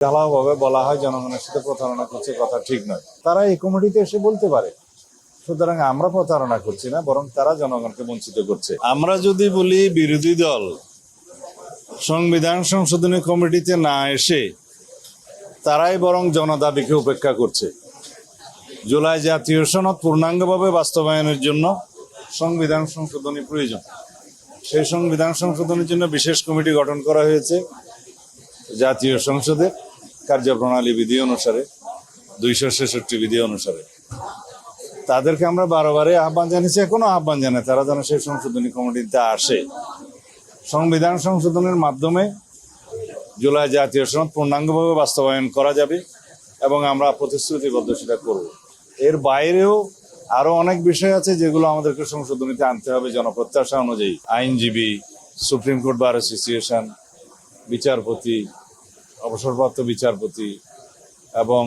ঢালাওভাবে বলা হয় জনগণের সাথে প্রতারণা করছে, কথা ঠিক নয়। তারা এই কমিটিতে এসে বলতে পারে। সুতরাং আমরা প্রতারণা করছি না, বরং তারা জনগণকে বঞ্চিত করছে। আমরা যদি বলি বিরোধী দল সংবিধান সংশোধনী কমিটিতে না এসে তারাই বরং জনদাবিকে উপেক্ষা করছে। জুলাই জাতীয় সনদ পূর্ণাঙ্গভাবে বাস্তবায়নের জন্য সংবিধান সংশোধনী প্রয়োজন। সেই সংবিধান সংশোধনের জন্য বিশেষ কমিটি গঠন করা হয়েছে জাতীয় সংসদের কার্যপ্রণালী বিধি অনুসারে, 266 বিধি অনুসারে। তাদেরকে আমরা বারবারই আহ্বান জানিয়েছি, এখনো আহ্বান জানাই তারা যেন সেই সংশোধনী কমিটিতে আসে। সংবিধান সংশোধনের মাধ্যমে জুলাই জাতীয় সনদ পূর্ণাঙ্গভাবে বাস্তবায়ন করা যাবে এবং আমরা প্রতিশ্রুতিবদ্ধ সেটা করব। এর বাইরেও আরো অনেক বিষয় আছে যেগুলো আমাদেরকে সংশোধনীতে আনতে হবে জনপ্রত্যাশা অনুযায়ী। আইনজীবী, সুপ্রিম কোর্ট বার অ্যাসোসিয়েশন, বিচারপতি, অবসরপ্রাপ্ত বিচারপতি এবং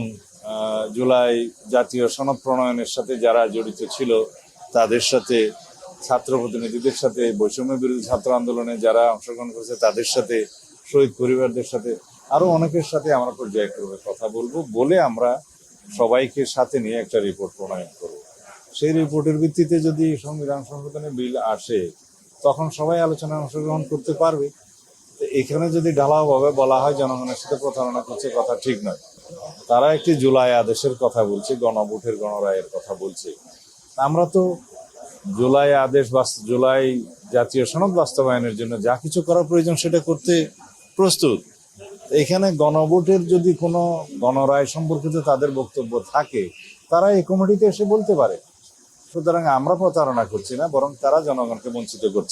জুলাই জাতীয় সনদ প্রণয়নের সাথে যারা জড়িত ছিল তাদের সাথে, ছাত্র প্রতিনিধিদের সাথে, বৈষম্য বিরোধী ছাত্র আন্দোলনে যারা অংশগ্রহণ করেছে তাদের সাথে, শহীদ পরিবারদের সাথে, আরো অনেকের সাথে আমরা পর্যায়ক্রমে কথা বলবো, বলে আমরা সবাইকে সাথে নিয়ে একটা রিপোর্ট প্রণয়ন করব। সেই রিপোর্টের ভিত্তিতে যদি সংবিধান সংশোধনী বিল আসে তখন সবাই আলোচনায় অংশগ্রহণ করতে পারবে। এখানে যদি ঢালাওভাবে বলা হয় জনগণের সাথে প্রতারণা করছে, কথা ঠিক নয়। তারা একটি জুলাই আদেশের কথা বলছে, গণভোটের গণরায়ের কথা বলছে। আমরা তো জুলাই আদেশ বা জুলাই জাতীয় সনদ বাস্তবায়নের জন্য যা কিছু করা প্রয়োজন সেটা করতে প্রস্তুত। এখানে গণভোটের যদি কোনো গণরায় সম্পর্কিত তাদের বক্তব্য থাকে তারা এই কমিটিতে এসে বলতে পারে। সুতরাং আমরা প্রতারণা করছি না, বরং তারা জনগণকে বঞ্চিত করছে।